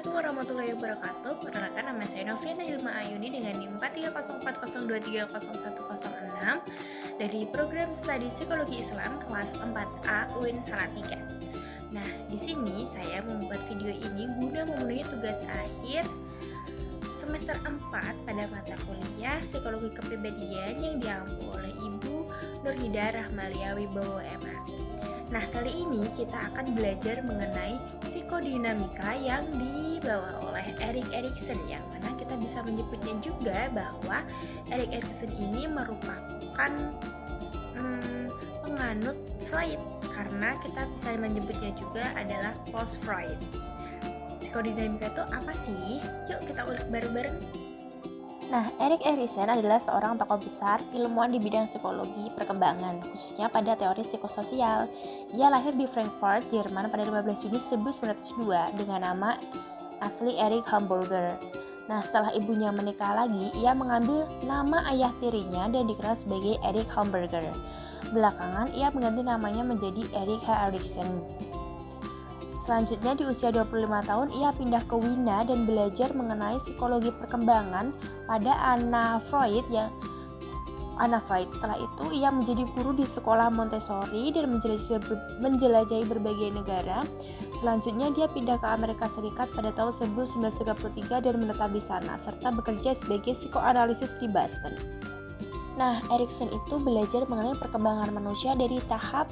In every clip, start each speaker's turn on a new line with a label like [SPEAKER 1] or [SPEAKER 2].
[SPEAKER 1] Assalamualaikum warahmatullahi wabarakatuh. Perkenalkan, nama saya Noviana Hilma Ayuni dengan NIM 430402301106 dari program studi Psikologi Islam kelas 4A UIN Salatiga. Nah, di sini saya membuat video ini guna memenuhi tugas akhir semester 4 pada mata kuliah Psikologi Kepribadian yang diampu oleh Ibu Nurhida Rahmalia Wibowo MA. Nah, kali ini kita akan belajar mengenai psikodinamika yang dibawa oleh Erik Erikson, yang mana kita bisa menyebutnya juga bahwa Erik Erikson ini merupakan penganut Freud, karena kita bisa menyebutnya juga adalah post Freud. Psikodinamika itu apa sih? Yuk kita ulik bareng-bareng. Nah, Erik Erikson adalah seorang tokoh besar ilmuwan di bidang psikologi perkembangan, khususnya pada teori psikososial. Ia lahir di Frankfurt, Jerman pada 15 Juni 1902 dengan nama asli Erich Hamburger. Nah, setelah ibunya menikah lagi, ia mengambil nama ayah tirinya dan dikenal sebagai Erich Hamburger. Belakangan, ia mengganti namanya menjadi Erik H. Erikson. Selanjutnya di usia 25 tahun ia pindah ke Wina dan belajar mengenai psikologi perkembangan pada Anna Freud. Setelah itu ia menjadi guru di sekolah Montessori dan menjelajahi berbagai negara. Selanjutnya dia pindah ke Amerika Serikat pada tahun 1933 dan menetap di sana serta bekerja sebagai psikoanalisis di Boston. Nah, Erikson itu belajar mengenai perkembangan manusia dari tahap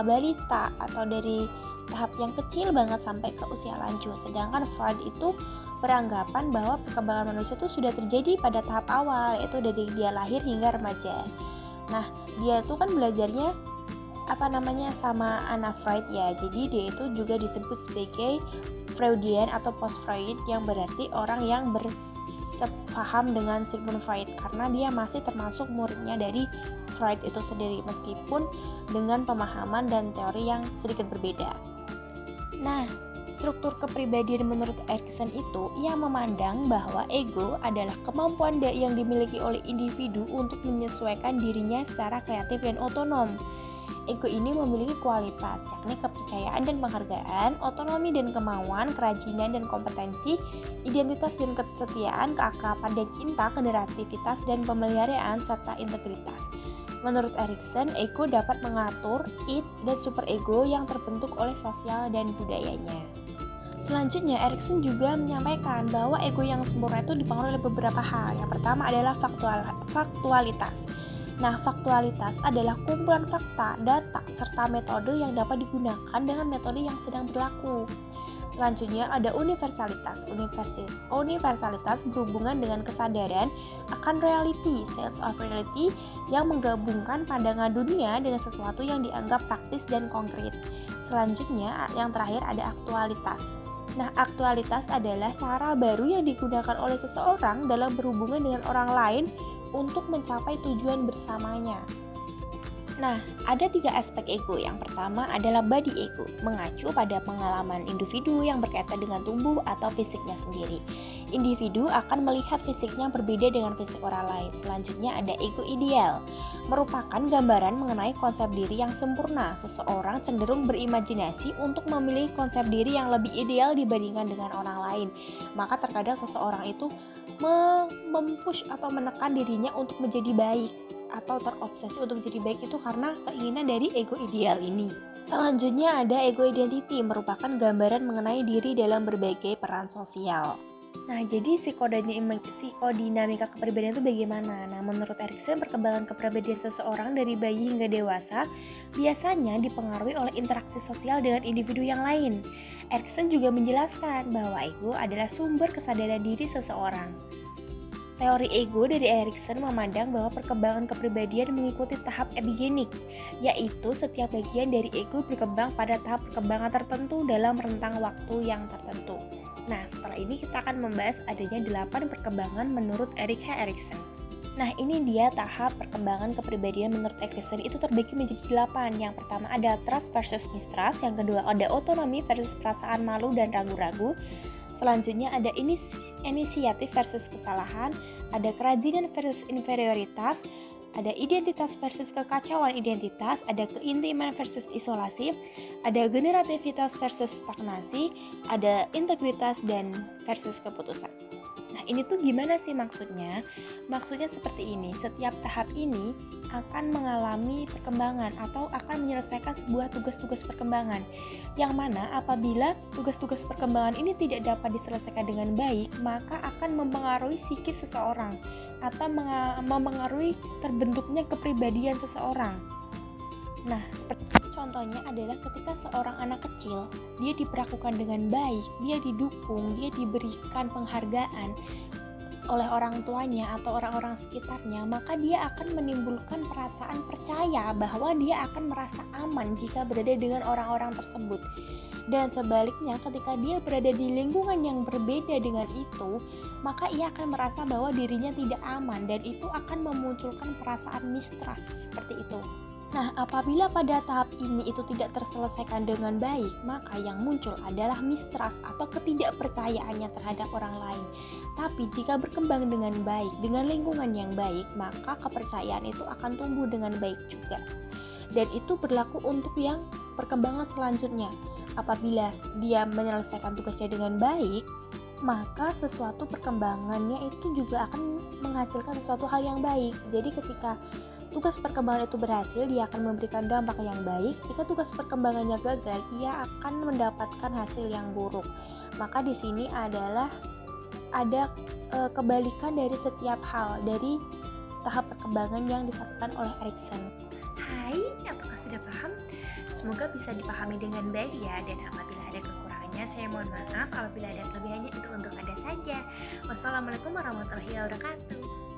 [SPEAKER 1] balita atau dari tahap yang kecil banget sampai ke usia lanjut. Sedangkan Freud itu beranggapan bahwa perkembangan manusia itu sudah terjadi pada tahap awal, yaitu dari dia lahir hingga remaja. Nah, dia itu kan belajarnya sama Anna Freud ya. Jadi dia itu juga disebut sebagai Freudian atau post Freud, yang berarti orang yang bersepaham dengan Sigmund Freud, karena dia masih termasuk muridnya dari Freud itu sendiri, meskipun dengan pemahaman dan teori yang sedikit berbeda. Nah, struktur kepribadian menurut Erikson itu, ia memandang bahwa ego adalah kemampuan yang dimiliki oleh individu untuk menyesuaikan dirinya secara kreatif dan otonom. Ego ini memiliki kualitas, yakni kepercayaan dan penghargaan, otonomi dan kemauan, kerajinan dan kompetensi, identitas dan kesetiaan, keakraban dan cinta, kreativitas dan pemeliharaan, serta integritas. Menurut Erikson, ego dapat mengatur id dan superego yang terbentuk oleh sosial dan budayanya. Selanjutnya, Erikson juga menyampaikan bahwa ego yang sempurna itu dipengaruhi oleh beberapa hal. Yang pertama adalah faktualitas. Nah, faktualitas adalah kumpulan fakta, data, serta metode yang dapat digunakan dengan metode yang sedang berlaku. Selanjutnya ada universalitas. Universalitas berhubungan dengan kesadaran akan reality, sense of reality, yang menggabungkan pandangan dunia dengan sesuatu yang dianggap praktis dan konkret. Selanjutnya yang terakhir ada aktualitas. Nah, aktualitas adalah cara baru yang digunakan oleh seseorang dalam berhubungan dengan orang lain untuk mencapai tujuan bersamanya. Nah, ada 3 aspek ego. Yang pertama adalah body ego, mengacu pada pengalaman individu yang berkaitan dengan tubuh atau fisiknya sendiri. Individu akan melihat fisiknya berbeda dengan fisik orang lain. Selanjutnya ada ego ideal, merupakan gambaran mengenai konsep diri yang sempurna. Seseorang cenderung berimajinasi untuk memilih konsep diri yang lebih ideal dibandingkan dengan orang lain. Maka terkadang seseorang itu mempush atau menekan dirinya untuk menjadi baik, atau terobsesi untuk menjadi baik itu karena keinginan dari ego ideal ini. Selanjutnya ada ego identity, merupakan gambaran mengenai diri dalam berbagai peran sosial. Nah, jadi psikodinamika kepribadian itu bagaimana? Nah, menurut Erikson, perkembangan kepribadian seseorang dari bayi hingga dewasa biasanya dipengaruhi oleh interaksi sosial dengan individu yang lain. Erikson juga menjelaskan bahwa ego adalah sumber kesadaran diri seseorang. Teori ego dari Erikson memandang bahwa perkembangan kepribadian mengikuti tahap epigenik, yaitu setiap bagian dari ego berkembang pada tahap perkembangan tertentu dalam rentang waktu yang tertentu. Nah, setelah ini kita akan membahas adanya 8 perkembangan menurut Erik H. Erikson. Nah, ini dia tahap perkembangan kepribadian menurut Erikson itu terbagi menjadi 8. Yang pertama ada trust versus mistrust, yang kedua ada otonomi versus perasaan malu dan ragu-ragu. Selanjutnya ada inisiatif versus kesalahan, ada kerajinan versus inferioritas, Ada identitas versus kekacauan identitas, ada keintiman versus isolasi, ada generativitas versus stagnasi, ada integritas dan versus keputusan. Nah, ini tuh gimana sih maksudnya? Maksudnya seperti ini, setiap tahap ini akan mengalami perkembangan atau akan menyelesaikan sebuah tugas-tugas perkembangan. Yang mana apabila tugas-tugas perkembangan ini tidak dapat diselesaikan dengan baik, maka akan mempengaruhi psikis seseorang atau mempengaruhi terbentuknya kepribadian seseorang. Nah, seperti contohnya adalah ketika seorang anak kecil, dia diperlakukan dengan baik, dia didukung, dia diberikan penghargaan oleh orang tuanya atau orang-orang sekitarnya, maka dia akan menimbulkan perasaan percaya bahwa dia akan merasa aman jika berada dengan orang-orang tersebut. Dan sebaliknya, ketika dia berada di lingkungan yang berbeda dengan itu, maka ia akan merasa bahwa dirinya tidak aman dan itu akan memunculkan perasaan mistrust seperti itu. Nah, apabila pada tahap ini itu tidak terselesaikan dengan baik, maka yang muncul adalah mistrust atau ketidakpercayaannya terhadap orang lain. Tapi jika berkembang dengan baik, dengan lingkungan yang baik, maka kepercayaan itu akan tumbuh dengan baik juga. Dan itu berlaku untuk yang perkembangan selanjutnya. Apabila dia menyelesaikan tugasnya dengan baik, maka sesuatu perkembangannya itu juga akan menghasilkan sesuatu hal yang baik. Jadi ketika tugas perkembangan itu berhasil, dia akan memberikan dampak yang baik. Jika tugas perkembangannya gagal, ia akan mendapatkan hasil yang buruk. Maka di sini adalah ada kebalikan dari setiap hal dari tahap perkembangan yang disampaikan oleh Erikson.
[SPEAKER 2] Hai, apakah sudah paham? Semoga bisa dipahami dengan baik ya, dan apabila ada kekurangannya saya mohon maaf. Apabila ada kelebihannya itu untuk Anda saja. Wassalamualaikum warahmatullahi wabarakatuh.